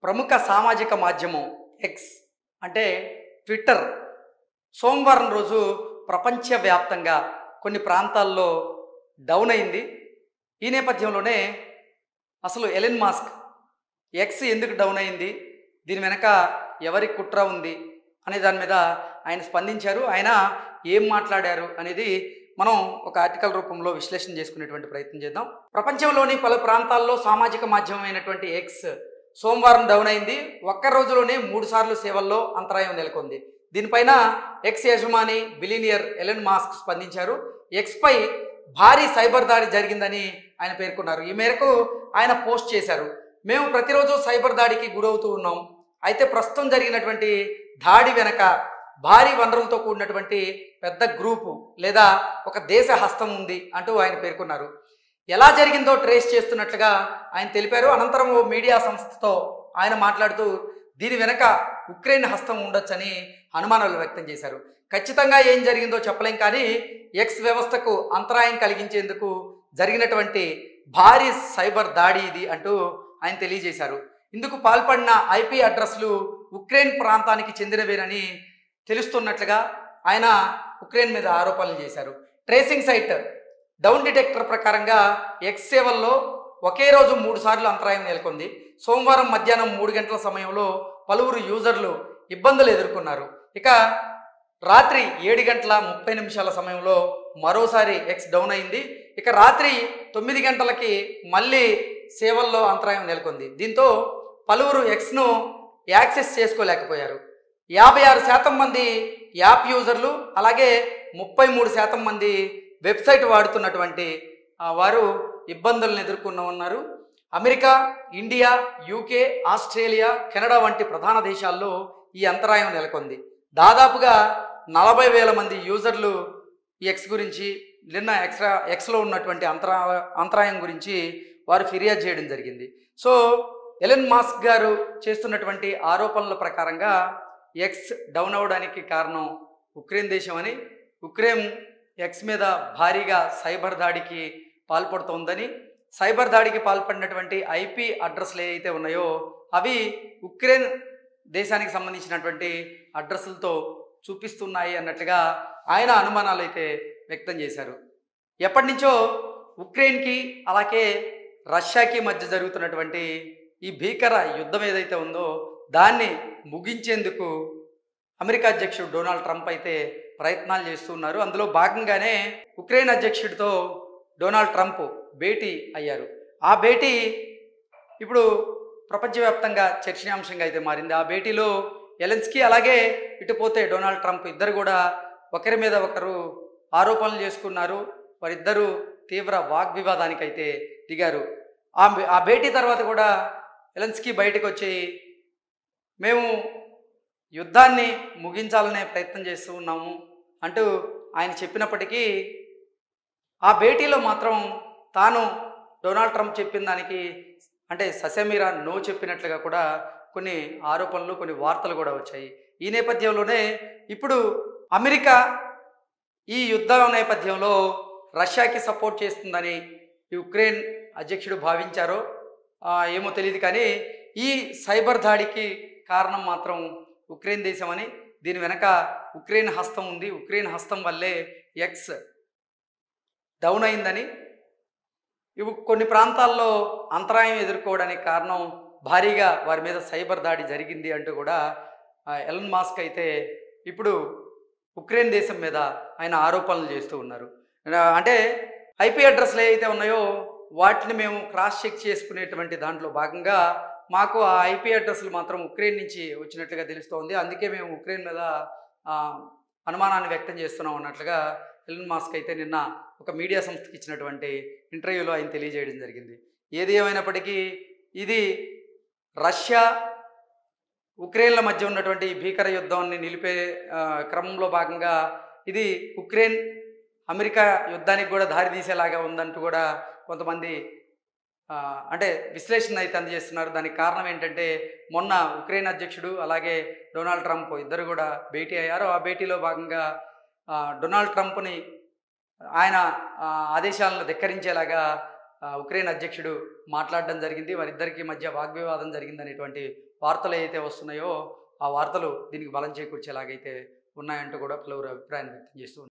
ప్రముఖ సామాజిక మాధ్యమం ఎక్స్ అంటే ట్విట్టర్ సోమవారం రోజు ప్రపంచవ్యాప్తంగా కొన్ని ప్రాంతాల్లో డౌన్ అయింది. ఈ నేపథ్యంలోనే అసలు ఎలన్ మాస్క్ ఎక్స్ ఎందుకు డౌన్ అయింది, దీని వెనక ఎవరి కుట్ర ఉంది అనే దాని మీద ఆయన స్పందించారు. ఆయన ఏం మాట్లాడారు అనేది మనం ఒక ఆర్టికల్ రూపంలో విశ్లేషణ చేసుకునేటువంటి ప్రయత్నం చేద్దాం. ప్రపంచంలోని పలు ప్రాంతాల్లో సామాజిక మాధ్యమం అయినటువంటి ఎక్స్ సోమవారం డౌన్ అయింది. ఒక్క రోజులోనే 3 సార్లు సేవల్లో అంతరాయం నెలకొంది. దీనిపైన ఎక్స్ యజమాని బిలియనియర్ ఎలన్ మాస్క్ స్పందించారు. ఎక్స్పై భారీ సైబర్ దాడి జరిగిందని ఆయన పేర్కొన్నారు. ఈ మేరకు ఆయన పోస్ట్ చేశారు. మేము ప్రతిరోజు సైబర్ దాడికి గురవుతూ ఉన్నాం. అయితే ప్రస్తుతం జరిగినటువంటి దాడి వెనక భారీ వనరులతో కూడినటువంటి పెద్ద గ్రూపు లేదా ఒక దేశ హస్తం ఉంది అంటూ ఆయన పేర్కొన్నారు. ఎలా జరిగిందో ట్రేస్ చేస్తున్నట్లుగా ఆయన తెలిపారు. అనంతరం ఓ మీడియా సంస్థతో ఆయన మాట్లాడుతూ దీని వెనక ఉక్రెయిన్ హస్తం ఉండొచ్చని అనుమానాలు వ్యక్తం చేశారు. ఖచ్చితంగా ఏం జరిగిందో చెప్పలేం, కానీ ఎక్స్ వ్యవస్థకు అంతరాయం కలిగించేందుకు జరిగినటువంటి భారీ సైబర్ దాడి ఇది అంటూ ఆయన తెలియజేశారు. ఇందుకు పాల్పడిన ఐపీ అడ్రస్లు ఉక్రెయిన్ ప్రాంతానికి చెందినవేనని తెలుస్తున్నట్లుగా ఆయన ఉక్రెయిన్ మీద ఆరోపణలు చేశారు. ట్రేసింగ్ సైట్ డౌన్ డిటెక్టర్ ప్రకారంగా ఎక్స్ సేవల్లో ఒకే రోజు 3 సార్లు అంతరాయం నెలకొంది. సోమవారం మధ్యాహ్నం 3 గంటల సమయంలో పలువురు యూజర్లు ఇబ్బందులు ఎదుర్కొన్నారు. ఇక రాత్రి 7 గంటల 30 నిమిషాల సమయంలో మరోసారి ఎక్స్ డౌన్ అయింది. ఇక రాత్రి 9 గంటలకి మళ్ళీ సేవల్లో అంతరాయం నెలకొంది. దీంతో పలువురు ఎక్స్ను యాక్సెస్ చేసుకోలేకపోయారు. 56% మంది యాప్ యూజర్లు, అలాగే 33% మంది వెబ్సైట్ వాడుతున్నటువంటి వారు ఇబ్బందులను ఎదుర్కొన్నారు. America, India, UK, Australia, Canada వంటి ప్రధాన దేశాల్లో ఈ అంతరాయం నెలకొంది. దాదాపుగా 40,000 మంది యూజర్లు ఈ ఎక్స్ గురించి నిన్న ఎక్స్లో ఉన్నటువంటి అంతరాయం గురించి వారు ఫిర్యాదు చేయడం జరిగింది. సో ఎలన్ మాస్క్ గారు చేస్తున్నటువంటి ఆరోపణల ప్రకారంగా ఎక్స్ డౌన్ అవడానికి కారణం ఉక్రెయిన్ దేశం అని, ఉక్రెయిన్ ఎక్స్ మీద భారీగా సైబర్ దాడికి పాల్పడుతోందని, సైబర్ దాడికి పాల్పడినటువంటి ఐపీ అడ్రస్లు ఏవైతే ఉన్నాయో అవి ఉక్రెయిన్ దేశానికి సంబంధించినటువంటి అడ్రస్లతో చూపిస్తున్నాయి అన్నట్లుగా ఆయన అనుమానాలు అయితే వ్యక్తం చేశారు. ఎప్పటి నుంచో ఉక్రెయిన్కి అలాగే రష్యాకి మధ్య జరుగుతున్నటువంటి ఈ భీకర యుద్ధం ఏదైతే ఉందో దాన్ని ముగించేందుకు అమెరికా అధ్యక్షుడు డొనాల్డ్ ట్రంప్ అయితే ప్రయత్నాలు చేస్తున్నారు. అందులో భాగంగానే ఉక్రెయిన్ అధ్యక్షుడితో డొనాల్డ్ ట్రంప్ భేటీ అయ్యారు. ఆ భేటీ ఇప్పుడు ప్రపంచవ్యాప్తంగా చర్చనీయాంశంగా అయితే మారింది. ఆ భేటీలో ఎలెన్స్కీ అలాగే ఇటుపోతే డొనాల్డ్ ట్రంప్ ఇద్దరు కూడా ఒకరి మీద ఒకరు ఆరోపణలు చేసుకున్నారు. వారిద్దరూ తీవ్ర వాగ్వివాదానికి అయితే దిగారు. ఆ భేటీ తర్వాత కూడా ఎలెన్స్కీ బయటకు వచ్చి మేము యుద్ధాన్ని ముగించాలనే ప్రయత్నం చేస్తూ ఉన్నాము అంటూ ఆయన చెప్పినప్పటికీ ఆ భేటీలో మాత్రం తాను డొనాల్డ్ ట్రంప్ చెప్పిన దానికి అంటే ససేమిరా నో చెప్పినట్లుగా కూడా కొన్ని ఆరోపణలు, కొన్ని వార్తలు కూడా వచ్చాయి. ఈ నేపథ్యంలోనే ఇప్పుడు అమెరికా ఈ యుద్ధం నేపథ్యంలో రష్యాకి సపోర్ట్ చేస్తుందని ఈ ఉక్రెయిన్ అధ్యక్షుడు భావించారో ఏమో తెలియదు, కానీ ఈ సైబర్ దాడికి కారణం మాత్రం ఉక్రెయిన్ దేశం అని, దీని వెనక ఉక్రెయిన్ హస్తం ఉంది, ఉక్రెయిన్ హస్తం వల్లే ఎక్స్ డౌన్ అయిందని, ఇవి కొన్ని ప్రాంతాల్లో అంతరాయం ఎదుర్కోవడానికి కారణం భారీగా వారి మీద సైబర్ దాడి జరిగింది అంటూ కూడా ఎలన్ మాస్క్ అయితే ఇప్పుడు ఉక్రెయిన్ దేశం మీద ఆయన ఆరోపణలు చేస్తూ ఉన్నారు. అంటే ఐపీ అడ్రస్లు ఏవైతే ఉన్నాయో వాటిని మేము క్రాస్ చెక్ చేసుకునేటువంటి దాంట్లో భాగంగా మాకు ఆ ఐపీ అడ్రస్లు మాత్రం ఉక్రెయిన్ నుంచి వచ్చినట్లుగా తెలుస్తోంది. అందుకే మేము ఉక్రెయిన్ మీద అనుమానాన్ని వ్యక్తం చేస్తున్నాం అన్నట్లుగా ఎలన్ మాస్క్ అయితే నిన్న ఒక మీడియా సంస్థకి ఇచ్చినటువంటి ఇంటర్వ్యూలో ఆయన తెలియజేయడం జరిగింది. ఏది ఏమైనప్పటికీ ఇది రష్యా ఉక్రెయిన్ల మధ్య ఉన్నటువంటి భీకర యుద్ధాన్ని నిలిపే క్రమంలో భాగంగా ఇది ఉక్రెయిన్ అమెరికా యుద్ధానికి కూడా దారి తీసేలాగా ఉందంటూ కూడా కొంతమంది అంటే విశ్లేషణ అయితే అందజేస్తున్నారు. దానికి కారణం ఏంటంటే మొన్న ఉక్రెయిన్ అధ్యక్షుడు అలాగే డొనాల్డ్ ట్రంప్ ఇద్దరు కూడా భేటీ అయ్యారు. ఆ భేటీలో భాగంగా డొనాల్డ్ ట్రంప్ని ఆయన ఆదేశాలను ధిక్కరించేలాగా ఉక్రెయిన్ అధ్యక్షుడు మాట్లాడడం జరిగింది. వారిద్దరికీ మధ్య వాగ్వివాదం జరిగిందనేటువంటి వార్తలు ఏవైతే వస్తున్నాయో ఆ వార్తలు దీనికి బలం చేకూర్చేలాగైతే ఉన్నాయంటూ కూడా పలువురు అభిప్రాయం వ్యక్తం చేస్తూ ఉన్నారు.